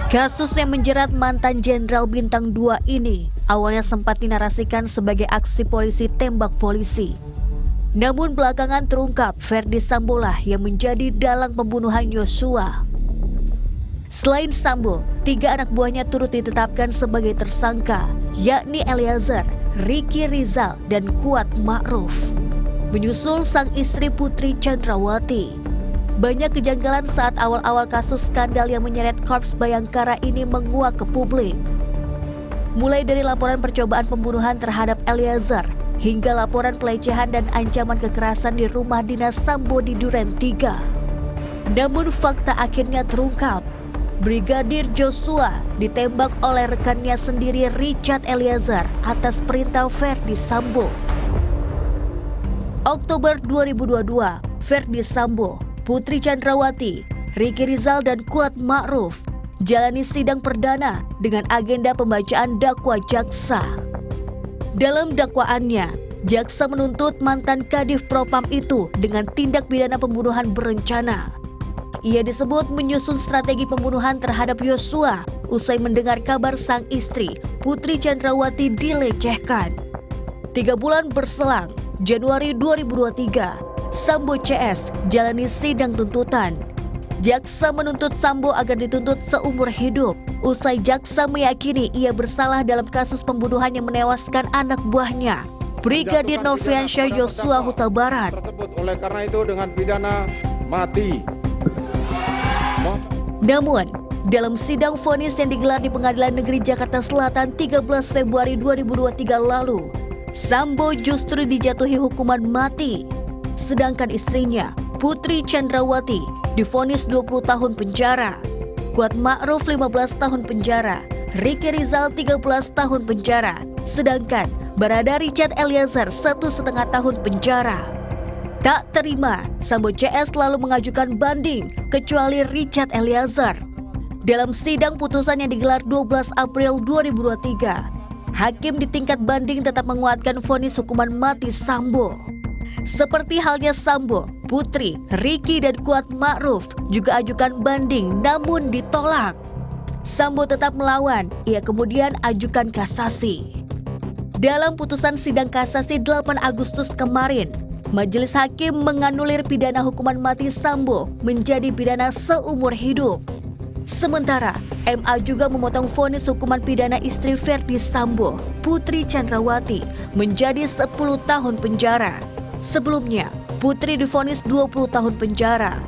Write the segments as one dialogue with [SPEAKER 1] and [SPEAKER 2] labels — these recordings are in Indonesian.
[SPEAKER 1] Kasus yang menjerat mantan Jenderal Bintang 2 ini awalnya sempat dinarasikan sebagai aksi polisi tembak polisi. Namun belakangan terungkap Ferdy Sambo lah yang menjadi dalang pembunuhan Yosua. Selain Sambo, 3 anak buahnya turut ditetapkan sebagai tersangka, yakni Eliezer, Ricky Rizal, dan Kuat Ma'ruf. Menyusul sang istri Putri Chandrawati. Banyak kejanggalan saat awal-awal kasus skandal yang menyeret Korps Bayangkara ini menguak ke publik. Mulai dari laporan percobaan pembunuhan terhadap Eliezer, hingga laporan pelecehan dan ancaman kekerasan di rumah dinas Sambo di Duren 3. Namun fakta akhirnya terungkap. Brigadir Joshua ditembak oleh rekannya sendiri Richard Eliezer atas perintah Ferdy Sambo. Oktober 2022, Ferdy Sambo, Putri Chandrawati, Ricky Rizal, dan Kuat Ma'ruf jalani sidang perdana dengan agenda pembacaan dakwa jaksa. Dalam dakwaannya, jaksa menuntut mantan Kadif Propam itu dengan tindak pidana pembunuhan berencana. Ia disebut menyusun strategi pembunuhan terhadap Yosua usai mendengar kabar sang istri, Putri Chandrawati, dilecehkan. 3 bulan berselang, Januari 2023, Sambo CS jalani sidang tuntutan. Jaksa menuntut Sambo agar dituntut seumur hidup. Usai jaksa meyakini ia bersalah dalam kasus pembunuhan yang menewaskan anak buahnya, Brigadir Nofriansyah Yosua Huta Barat.
[SPEAKER 2] Oleh karena itu dengan pidana mati.
[SPEAKER 1] Namun, dalam sidang vonis yang digelar di Pengadilan Negeri Jakarta Selatan 13 Februari 2023 lalu, Sambo justru dijatuhi hukuman mati. Sedangkan istrinya, Putri Chandrawati, divonis 20 tahun penjara. Kuat Ma'ruf 15 tahun penjara, Ricky Rizal 13 tahun penjara, sedangkan Barada Richard Eliezer 1,5 tahun penjara. Tak terima, Sambo CS lalu mengajukan banding kecuali Richard Eliezer. Dalam sidang putusan yang digelar 12 April 2023, hakim di tingkat banding tetap menguatkan vonis hukuman mati Sambo. Seperti halnya Sambo, Putri, Ricky, dan Kuat Ma'ruf juga ajukan banding namun ditolak. Sambo tetap melawan, ia kemudian ajukan kasasi. Dalam putusan sidang kasasi 8 Agustus kemarin, Majelis Hakim menganulir pidana hukuman mati Sambo menjadi pidana seumur hidup. Sementara, MA juga memotong vonis hukuman pidana istri Ferdy Sambo, Putri Chandrawati, menjadi 10 tahun penjara. Sebelumnya, Putri divonis 20 tahun penjara.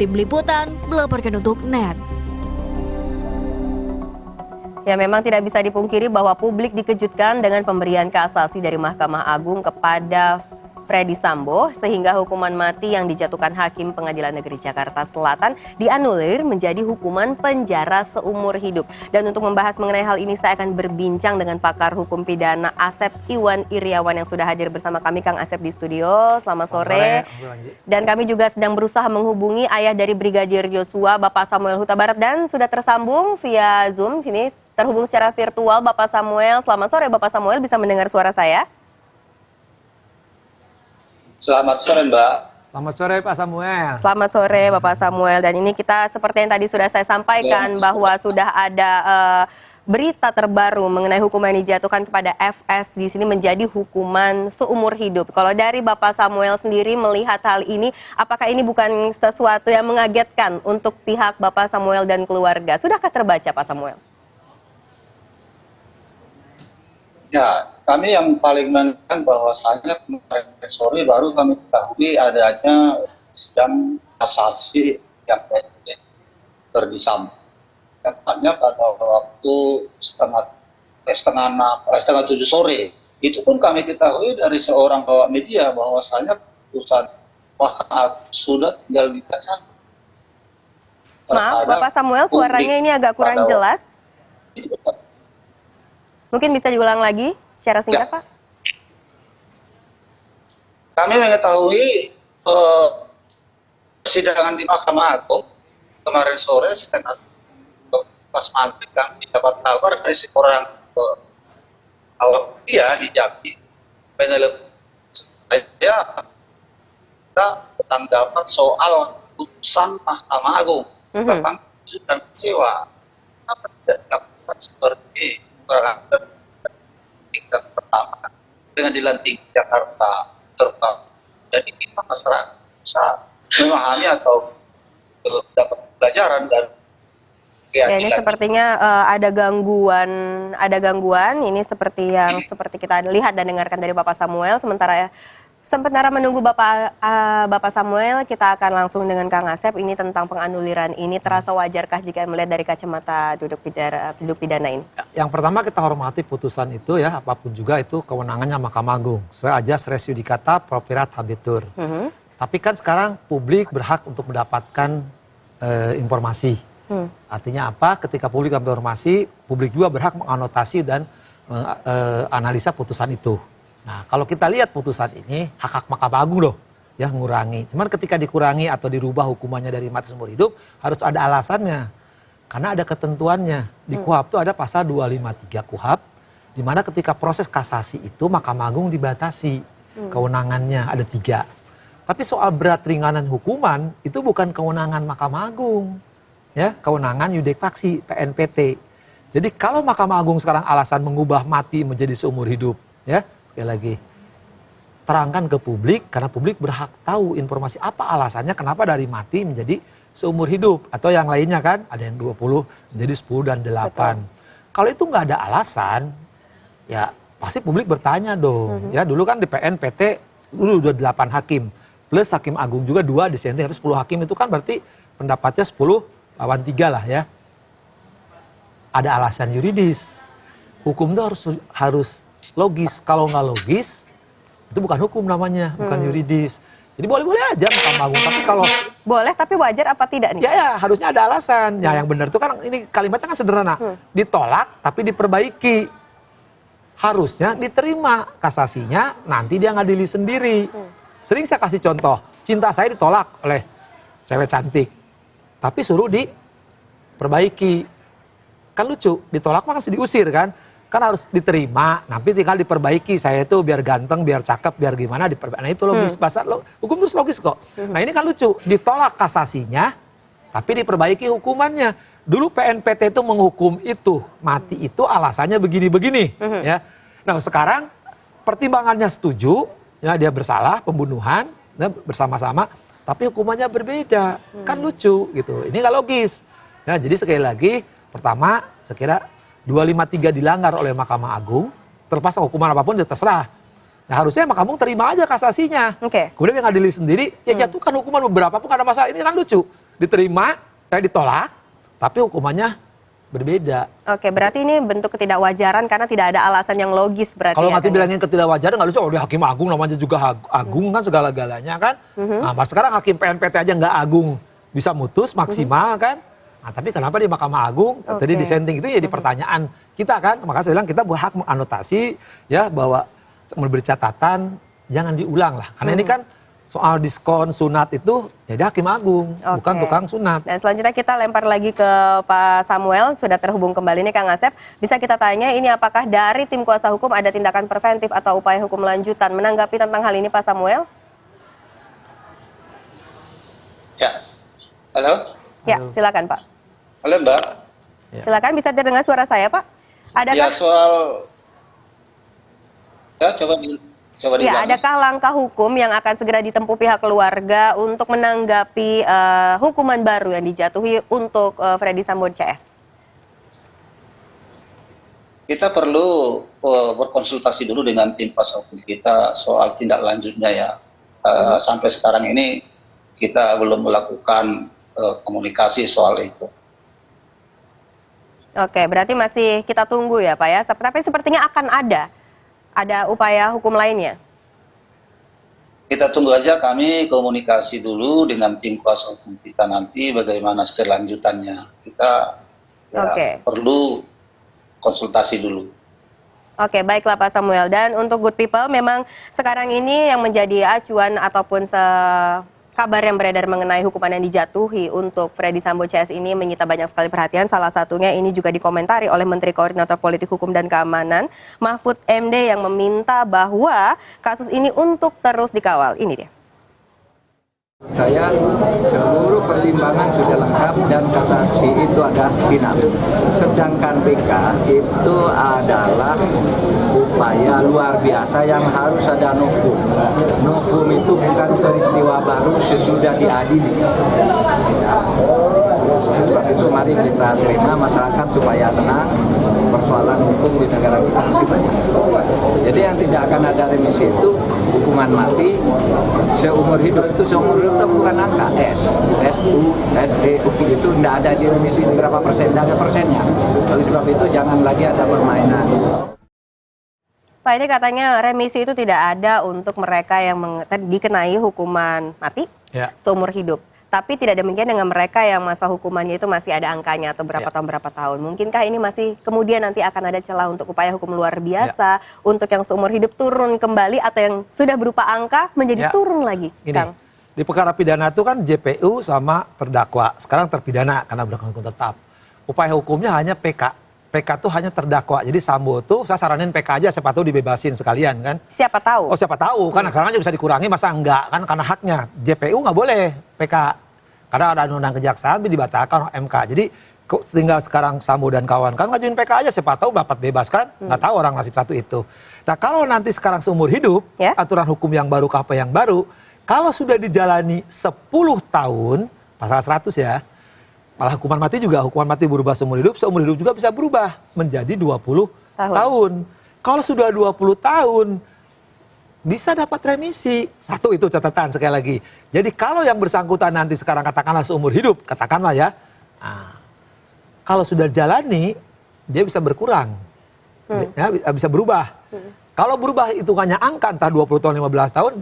[SPEAKER 1] Tim Liputan melaporkan untuk NET.
[SPEAKER 3] Ya, memang tidak bisa dipungkiri bahwa publik dikejutkan dengan pemberian kasasi dari Mahkamah Agung kepada Ferdy Sambo, sehingga hukuman mati yang dijatuhkan Hakim Pengadilan Negeri Jakarta Selatan dianulir menjadi hukuman penjara seumur hidup. Dan untuk membahas mengenai hal ini, saya akan berbincang dengan pakar hukum pidana Asep Iwan Iriawan yang sudah hadir bersama kami. Kang Asep di studio, selamat sore. Dan kami juga sedang berusaha menghubungi ayah dari Brigadir Yosua, Bapak Samuel Huta Barat, dan sudah tersambung via Zoom. Sini terhubung secara virtual Bapak Samuel. Selamat sore Bapak Samuel, bisa mendengar suara saya?
[SPEAKER 4] Selamat sore Mbak.
[SPEAKER 5] Selamat sore Pak Samuel.
[SPEAKER 3] Selamat sore Bapak Samuel. Dan ini kita seperti yang tadi sudah saya sampaikan bahwa sudah ada berita terbaru mengenai hukuman yang dijatuhkan kepada FS di sini menjadi hukuman seumur hidup. Kalau dari Bapak Samuel sendiri melihat hal ini, apakah ini bukan sesuatu yang mengagetkan untuk pihak Bapak Samuel dan keluarga? Sudahkah terbaca Pak Samuel?
[SPEAKER 4] Ya, kami yang paling mengingatkan bahwasanya kemarin sore baru kami ketahui adanya sidang kasasi yang Ferdy Sambo. Tepatnya pada waktu setengah 7 sore. Itu pun kami ketahui dari seorang awak media bahwasanya putusan sudah tinggal dibaca.
[SPEAKER 3] Maaf, Bapak Samuel, suaranya ini agak kurang jelas. Mungkin bisa diulang lagi secara singkat, Pak?
[SPEAKER 4] Kami mengetahui persidangan di Mahkamah Agung kemarin sore setengah pas maghrib kami dapat kabar dari seorang awak media di Jambi menelpon saya bertanggapan soal putusan Mahkamah Agung tentang dan kecewa. dan dilakukan seperti tingkat pertama Pengadilan Tinggi Jakarta terutama. Jadi kita masyarakat bisa memahami atau dapat pelajaran dari
[SPEAKER 3] Ya, ini sepertinya ada gangguan. Ini seperti kita lihat dan dengarkan dari Bapak Samuel. Sementara menunggu Bapak Samuel, kita akan langsung dengan Kang Asep. Ini tentang penganuliran ini terasa wajarkah jika melihat dari kacamata duduk pidana ini?
[SPEAKER 5] Yang pertama kita hormati putusan itu ya, apapun juga itu kewenangannya Mahkamah Agung. Sesuai ajas res judicata properat habetur. Tapi kan sekarang publik berhak untuk mendapatkan informasi. Artinya apa? Ketika publik dapat informasi, publik juga berhak menganotasi dan analisa putusan itu. Nah, kalau kita lihat putusan ini, hak Mahkamah Agung loh, ya ngurangi. Cuman ketika dikurangi atau dirubah hukumannya dari mati seumur hidup, harus ada alasannya. Karena ada ketentuannya. Di KUHAP itu ada pasal 253 KUHAP, di mana ketika proses kasasi itu Mahkamah Agung dibatasi kewenangannya, ada 3. Tapi soal berat ringanan hukuman, itu bukan kewenangan Mahkamah Agung. Ya, kewenangan yudek faksi PNPT. Jadi kalau Mahkamah Agung sekarang alasan mengubah mati menjadi seumur hidup, ya sekali lagi terangkan ke publik karena publik berhak tahu informasi apa alasannya kenapa dari mati menjadi seumur hidup atau yang lainnya kan ada yang 20 menjadi 10 dan 8. Betul. Kalau itu nggak ada alasan, ya pasti publik bertanya dong. Ya dulu kan di PNPT dulu udah 8 hakim plus hakim agung juga 2 dissenting, itu 10 hakim itu kan berarti pendapatnya 10 lawan 3 lah ya. Ada alasan yuridis. Hukum itu harus logis. Kalau nggak logis, itu bukan hukum namanya, bukan yuridis. Jadi boleh-boleh aja Mahkamah Agung. Tapi kalau
[SPEAKER 3] boleh, tapi wajar apa tidak nih?
[SPEAKER 5] Ya harusnya ada alasan. Ya yang benar itu kan ini kalimatnya kan sederhana. Ditolak tapi diperbaiki. Harusnya diterima kasasinya, nanti dia ngadili sendiri. Sering saya kasih contoh, cinta saya ditolak oleh cewek cantik. Tapi suruh diperbaiki. Kan lucu, ditolak mah harus diusir kan. Kan harus diterima, nanti tinggal diperbaiki. Saya itu biar ganteng, biar cakep, biar gimana diperbaiki. Nah itu logis, bahasa hukum terus logis kok. Nah ini kan lucu, ditolak kasasinya, tapi diperbaiki hukumannya. Dulu PNPT itu menghukum itu, mati itu alasannya begini-begini. Ya. Nah sekarang pertimbangannya setuju, ya, dia bersalah, pembunuhan, ya, bersama-sama. Tapi hukumannya berbeda, kan lucu gitu. Ini nggak logis. Nah, jadi sekali lagi, pertama, sekira 253 dilanggar oleh Mahkamah Agung, terlepas hukuman apapun ya terserah. Nah, harusnya Mahkamah Agung terima aja kasasinya. Kemudian yang ngadili sendiri, ya jatuhkan hukuman beberapa pun nggak ada masalah. Ini kan lucu. Diterima, ditolak, tapi hukumannya berbeda.
[SPEAKER 3] Oke, berarti ini bentuk ketidakwajaran karena tidak ada alasan yang logis berarti.
[SPEAKER 5] Kalau nanti bilangin ketidakwajaran nggak lucu, oh dia hakim agung namanya juga agung kan segala-galanya kan. Nah, sekarang hakim PNPT aja nggak agung bisa mutus maksimal kan. Nah, tapi kenapa di Mahkamah Agung tadi dissenting itu jadi pertanyaan kita kan. Maka saya bilang kita berhak menganotasi ya bahwa memberi catatan jangan diulang lah. Karena ini kan soal diskon sunat itu jadi hakim agung, bukan tukang sunat.
[SPEAKER 3] Dan selanjutnya kita lempar lagi ke Pak Samuel, sudah terhubung kembali nih Kang Asep. Bisa kita tanya ini apakah dari tim kuasa hukum ada tindakan preventif atau upaya hukum lanjutan menanggapi tentang hal ini Pak Samuel?
[SPEAKER 4] Ya, halo?
[SPEAKER 3] Ya, silakan Pak.
[SPEAKER 4] Halo Mbak.
[SPEAKER 3] Silakan, bisa terdengar suara saya Pak? Adakah...
[SPEAKER 4] Ya soal, ya coba
[SPEAKER 3] ya, adakah langkah hukum yang akan segera ditempuh pihak keluarga untuk menanggapi hukuman baru yang dijatuhi untuk Freddy Sambo CS?
[SPEAKER 4] Kita perlu berkonsultasi dulu dengan tim kuasa hukum kita soal tindak lanjutnya ya. Sampai sekarang ini kita belum melakukan komunikasi soal itu.
[SPEAKER 3] Oke, berarti masih kita tunggu ya Pak ya. Tapi sepertinya akan ada upaya hukum lainnya.
[SPEAKER 4] Kita tunggu aja, kami komunikasi dulu dengan tim kuasa hukum kita nanti bagaimana kelanjutannya. Kita perlu konsultasi dulu.
[SPEAKER 3] Oke, baiklah Pak Samuel. Dan untuk Good People, memang sekarang ini yang menjadi acuan ataupun kabar yang beredar mengenai hukuman yang dijatuhi untuk Freddy Sambo CS ini menyita banyak sekali perhatian. Salah satunya ini juga dikomentari oleh Menteri Koordinator Politik Hukum dan Keamanan Mahfud MD yang meminta bahwa kasus ini untuk terus dikawal. Ini dia.
[SPEAKER 6] Saya seluruh pertimbangan sudah lengkap dan kasasi itu ada final. Sedangkan PK itu adalah upaya luar biasa yang harus ada novum. Novum itu bukan peristiwa baru sesudah diadili. Sebab itu mari kita terima masyarakat supaya tenang. Persoalan hukum di negara kita masih banyak. Jadi yang tidak akan ada remisi itu hukuman mati seumur hidup. Itu seumur hidup itu bukan angka S, SU, SEU itu tidak ada di remisi berapa persen, tidak ada persennya. Oleh sebab itu jangan lagi ada permainan.
[SPEAKER 3] Pak, ini katanya remisi itu tidak ada untuk mereka yang dikenai hukuman mati seumur hidup. Tapi tidak demikian dengan mereka yang masa hukumannya itu masih ada angkanya atau berapa tahun berapa tahun. Mungkinkah ini masih kemudian nanti akan ada celah untuk upaya hukum luar biasa untuk yang seumur hidup turun kembali atau yang sudah berupa angka menjadi turun lagi, Kang?
[SPEAKER 5] Di perkara pidana itu kan JPU sama terdakwa. Sekarang terpidana karena berhukum tetap. Upaya hukumnya hanya PK. PK itu hanya terdakwa. Jadi Sambo tuh saya saranin PK aja, siapa tahu dibebasin sekalian kan. Siapa tahu? Oh siapa tahu, kan sekarang aja bisa dikurangi, masa enggak kan karena haknya. JPU nggak boleh PK. Karena ada undang-undang kejaksaan dibatalkan oleh MK. Jadi tinggal sekarang Sambo dan kawan kan ngajuin PK aja, siapa tahu dapat bebas kan. Nggak tahu orang nasib satu itu. Nah kalau nanti sekarang seumur hidup, aturan hukum yang baru ke apa yang baru, kalau sudah dijalani 10 tahun, pasal 100 ya, malah hukuman mati juga, hukuman mati berubah seumur hidup juga bisa berubah menjadi 20 tahun. Kalau sudah 20 tahun, bisa dapat remisi. Satu itu catatan sekali lagi. Jadi kalau yang bersangkutan nanti sekarang katakanlah seumur hidup, katakanlah ya, kalau sudah jalani, dia bisa berkurang. Ya, bisa berubah. Kalau berubah hitungannya angka, entah 20 tahun, 15 tahun,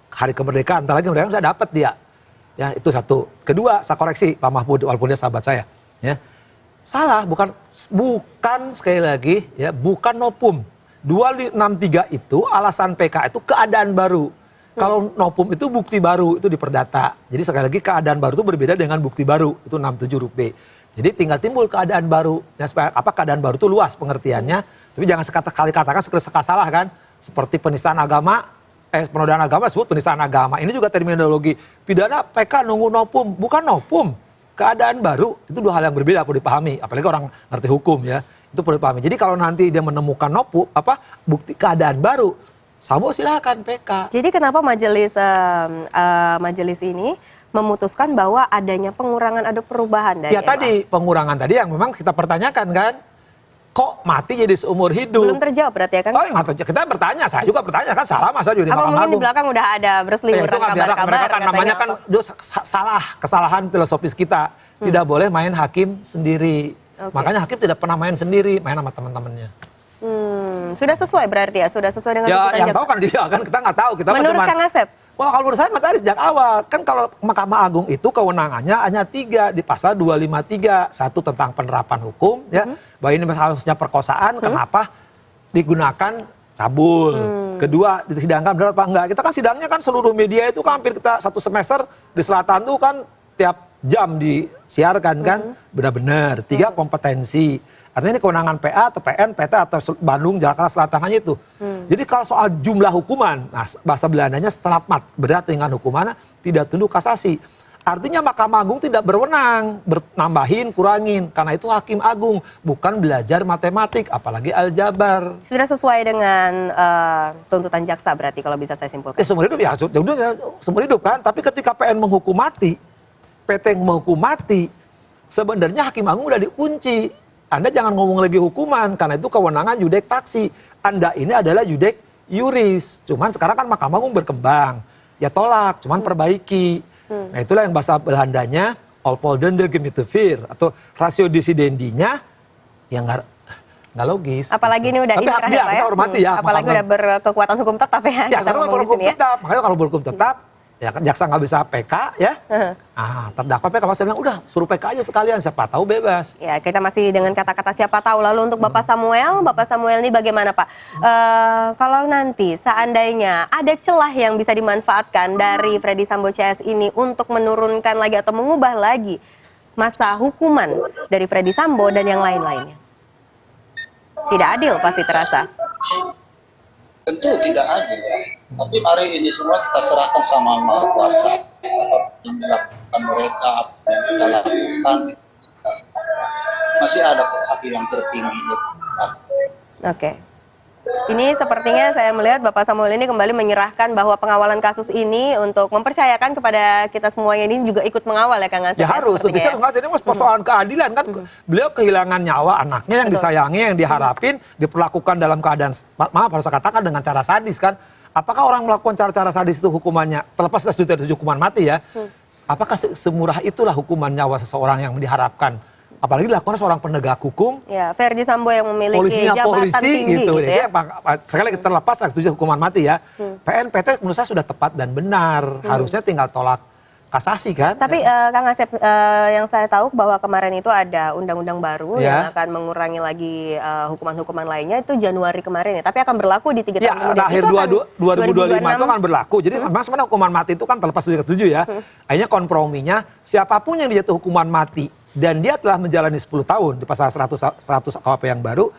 [SPEAKER 5] hari kemerdekaan, entah lagi mereka bisa dapat dia. Ya, itu satu. Kedua, saya koreksi Pak Mahfud, walaupun dia sahabat saya. Ya. Salah, bukan sekali lagi, ya, bukan nopum. 263 itu alasan PK itu keadaan baru. Kalau nopum itu bukti baru, itu di perdata. Jadi sekali lagi keadaan baru itu berbeda dengan bukti baru, itu 67 huruf B. Jadi tinggal timbul keadaan baru. Ya, supaya apa keadaan baru itu luas pengertiannya, tapi jangan sekali katakan sekali salah kan. Seperti penistaan agama, penodaan agama disebut penistaan agama. Ini juga terminologi pidana PK nunggu nopum, bukan nopum. Keadaan baru itu dua hal yang berbeda perlu dipahami, apalagi orang ngerti hukum ya. Itu perlu dipahami. Jadi kalau nanti dia menemukan bukti keadaan baru, Sambo silakan PK.
[SPEAKER 3] Jadi kenapa majelis ini memutuskan bahwa adanya pengurangan, ada perubahan dari
[SPEAKER 5] tadi pengurangan tadi yang memang kita pertanyakan kan, kok mati jadi seumur hidup?
[SPEAKER 3] Belum terjawab berarti ya kan?
[SPEAKER 5] Oh kita bertanya, saya juga bertanya kan salah masa juga di Mahkamah Agung.
[SPEAKER 3] Apa mungkin di belakang udah ada berselimutkan kabar-kabar?
[SPEAKER 5] Mereka kan namanya kan kesalahan filosofis kita, tidak boleh main hakim sendiri. Makanya hakim tidak pernah main sendiri, main sama teman-temannya.
[SPEAKER 3] Sudah sesuai berarti ya? Sudah sesuai dengan
[SPEAKER 5] tuntutan jaksa? Tahu kan dia, kan kita nggak tahu. Kita
[SPEAKER 3] menurut Kang Asep?
[SPEAKER 5] Wah kalau menurut saya tadi sejak awal, kan kalau Mahkamah Agung itu kewenangannya hanya 3 di pasal 253. Satu tentang penerapan hukum, ya, bahwa ini harusnya perkosaan, kenapa digunakan cabul. Kedua, disidangkan benar apa enggak. Kita kan sidangnya kan seluruh media itu kan hampir kita 1 semester di selatan tuh kan tiap jam disiarkan kan, benar-benar. 3 kompetensi. Artinya ini kewenangan PA atau PN, PT atau Bandung, Jakarta Selatan hanya itu. Jadi kalau soal jumlah hukuman, nah bahasa Belandanya selamat, berat ringan hukumannya tidak tunduk kasasi. Artinya Mahkamah Agung tidak berwenang, nambahin, kurangin. Karena itu Hakim Agung, bukan belajar matematik, apalagi aljabar.
[SPEAKER 3] Sudah sesuai dengan tuntutan jaksa berarti kalau bisa saya simpulkan.
[SPEAKER 5] Seumur hidup ya, seumur hidup kan. Tapi ketika PN menghukum mati, PT menghukum mati, sebenarnya Hakim Agung udah dikunci. Anda jangan ngomong lagi hukuman, karena itu kewenangan yudek faksi. Anda ini adalah yudek yuris. Cuman sekarang kan Mahkamah Agung berkembang. Ya tolak, cuman perbaiki. Nah itulah yang bahasa Belandanya alvoldende gemiteveer atau rasio disidendinya yang nggak logis.
[SPEAKER 3] Apalagi ini udah
[SPEAKER 5] inkrah ya Pak ya. Kita hormati ya.
[SPEAKER 3] Apalagi udah berkekuatan hukum tetap ya.
[SPEAKER 5] Ya sekarang berhukum tetap. Makanya kalau berhukum tetap, ya jaksa nggak bisa PK ya. Terdakwa PK pasti bilang udah suruh PK aja sekalian, siapa tahu bebas.
[SPEAKER 3] Ya kita masih dengan kata-kata siapa tahu. Lalu untuk Bapak Samuel ini bagaimana Pak? Kalau nanti seandainya ada celah yang bisa dimanfaatkan dari Freddy Sambo CS ini untuk menurunkan lagi atau mengubah lagi masa hukuman dari Freddy Sambo dan yang lain-lainnya, tidak adil pasti terasa.
[SPEAKER 4] Tentu tidak adil ya. Tapi mari ini semua kita serahkan sama Maha Kuasa. Apa yang dilakukan mereka, yang kita lakukan masih ada hakim yang tertinggi.
[SPEAKER 3] Oke. Ini sepertinya saya melihat Bapak Samuel ini kembali menyerahkan bahwa pengawalan kasus ini untuk mempercayakan kepada kita semuanya ini juga ikut mengawal ya Kang Asep.
[SPEAKER 5] Ya harus, bisa
[SPEAKER 3] ya?
[SPEAKER 5] ini mas persoalan keadilan kan. Beliau kehilangan nyawa anaknya yang disayangi, yang diharapin, diperlakukan dalam keadaan, maaf harus saya katakan dengan cara sadis kan. Apakah orang melakukan cara-cara sadis itu hukumannya, terlepas dari hukuman mati ya, apakah semurah itulah hukuman nyawa seseorang yang diharapkan? Apalagi dilakukan seorang penegak hukum,
[SPEAKER 3] Ya, Ferdi Sambo yang memiliki
[SPEAKER 5] polisinya
[SPEAKER 3] jabatan
[SPEAKER 5] polisi
[SPEAKER 3] tinggi
[SPEAKER 5] gitu.
[SPEAKER 3] gitu ya.
[SPEAKER 5] Sekali lagi terlepas saya setuju hukuman mati ya. PNPT menurut saya sudah tepat dan benar. Harusnya tinggal tolak kasasi kan.
[SPEAKER 3] Tapi Kang Asep, yang saya tahu bahwa kemarin itu ada undang-undang baru
[SPEAKER 5] Ya.
[SPEAKER 3] yang akan mengurangi lagi hukuman-hukuman lainnya itu Januari kemarin ya. Tapi akan berlaku di 3 tahun kemudian.
[SPEAKER 5] Akhir
[SPEAKER 3] Itu akan
[SPEAKER 5] 2025 itu akan berlaku. Jadi memang sebenarnya hukuman mati itu kan terlepas dari setuju ya. Akhirnya komprominya siapapun yang dijatuh hukuman mati dan dia telah menjalani 10 tahun di pasal 100 KUHP yang baru,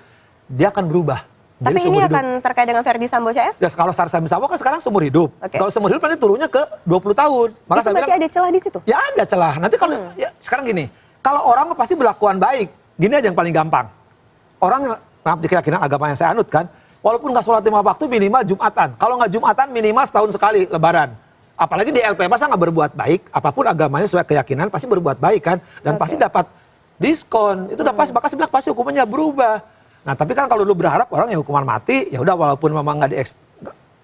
[SPEAKER 5] dia akan berubah.
[SPEAKER 3] Tapi
[SPEAKER 5] Jadi
[SPEAKER 3] ini
[SPEAKER 5] seumur hidup.
[SPEAKER 3] akan terkait dengan Ferdi Sambo CS?
[SPEAKER 5] Ya, kalau Ferdi Sambo kan sekarang seumur hidup.
[SPEAKER 3] Oke.
[SPEAKER 5] Kalau seumur hidup nanti turunnya ke 20 tahun. Maka
[SPEAKER 3] Itu
[SPEAKER 5] saya
[SPEAKER 3] berarti
[SPEAKER 5] bilang,
[SPEAKER 3] ada celah di situ?
[SPEAKER 5] ya ada celah. Nanti kalau ya, sekarang gini, kalau orang pasti berlakuan baik. Gini aja yang paling gampang. Orang maaf di keyakinan agama yang saya anut kan, walaupun nggak sholat 5 waktu minimal Jumatan. Kalau nggak Jumatan minimal setahun sekali Lebaran. Apalagi di LP masa nggak berbuat baik, apapun agamanya sesuai keyakinan pasti berbuat baik kan, dan pasti dapat diskon. Itu udah pasti, maka saya bilang pasti hukumannya berubah. Nah tapi kan kalau lu berharap orang yang hukuman mati, ya udah walaupun memang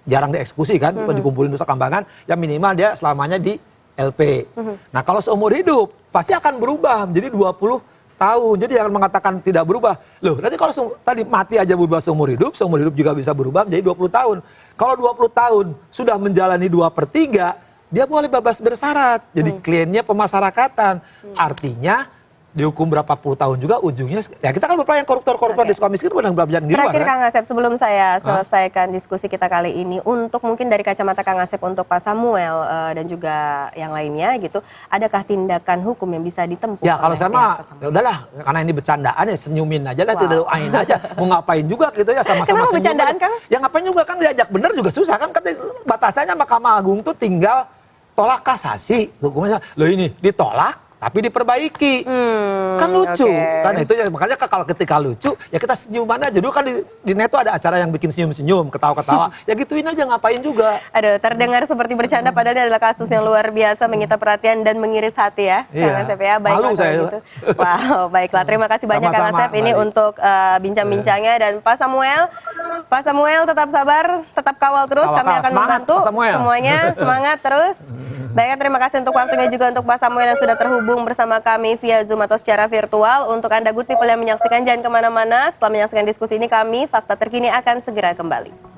[SPEAKER 5] jarang dieksekusi kan, dikumpulin Nusa Kambangan, ya minimal dia selamanya di LP. Nah kalau seumur hidup pasti akan berubah menjadi 20 tahun. Jadi jangan mengatakan tidak berubah. Loh, nanti kalau tadi mati aja berubah seumur hidup juga bisa berubah menjadi 20 tahun. Kalau 20 tahun sudah menjalani 2/3, dia boleh bebas bersyarat. Jadi kliennya pemasarakatan. Artinya dihukum berapa puluh tahun juga ujungnya, ya kita kan berpelayan koruptor-koruptor di suka miskin benar berjalan di luar
[SPEAKER 3] Terakhir
[SPEAKER 5] kan.
[SPEAKER 3] Kang Asep, sebelum saya selesaikan diskusi kita kali ini, untuk mungkin dari kacamata Kang Asep untuk Pak Samuel dan juga yang lainnya gitu, adakah tindakan hukum yang bisa ditempuh?
[SPEAKER 5] Ya kalau
[SPEAKER 3] oleh
[SPEAKER 5] saya
[SPEAKER 3] pihak
[SPEAKER 5] mah
[SPEAKER 3] Pak Samuel?
[SPEAKER 5] ya udahlah, karena ini bercandaan ya senyumin aja lah,
[SPEAKER 3] Wow.
[SPEAKER 5] tidak doain aja. Mau ngapain juga gitu ya sama-sama
[SPEAKER 3] Kenapa
[SPEAKER 5] senyum
[SPEAKER 3] bercandaan,
[SPEAKER 5] aja.
[SPEAKER 3] Kang?
[SPEAKER 5] Ya ngapain juga kan diajak bener juga susah kan, batasannya Mahkamah Agung tuh tinggal tolak kasasi. Hukumnya loh ini ditolak tapi diperbaiki. Kan lucu.
[SPEAKER 3] Oke.
[SPEAKER 5] Kan itu ya makanya kalau ketika lucu ya kita senyuman aja. Dulu kan di net tuh ada acara yang bikin senyum-senyum, ketawa-ketawa. Ya gituin aja, ngapain juga.
[SPEAKER 3] Aduh, terdengar seperti bercanda padahal ini adalah kasus yang luar biasa menyita perhatian dan mengiris hati ya,
[SPEAKER 5] Iya.
[SPEAKER 3] Kang Asep ya. Baiklah
[SPEAKER 5] Malu
[SPEAKER 3] kalau
[SPEAKER 5] saya.
[SPEAKER 3] gitu. Wow, baiklah. Terima kasih banyak Kang
[SPEAKER 5] Sama-sama,
[SPEAKER 3] Asep ini
[SPEAKER 5] baik.
[SPEAKER 3] untuk bincang-bincangnya, dan Pak Samuel tetap sabar, tetap kawal terus.
[SPEAKER 5] Kawal,
[SPEAKER 3] Kami akan
[SPEAKER 5] semangat,
[SPEAKER 3] membantu
[SPEAKER 5] Pak Samuel.
[SPEAKER 3] semuanya. Semangat terus. Baiklah, terima kasih untuk waktunya juga untuk Pak Samuel yang sudah terhubung bersama kami via Zoom atau secara virtual. Untuk Anda good people yang menyaksikan, jangan kemana-mana. Setelah menyaksikan diskusi ini, kami Fakta Terkini akan segera kembali.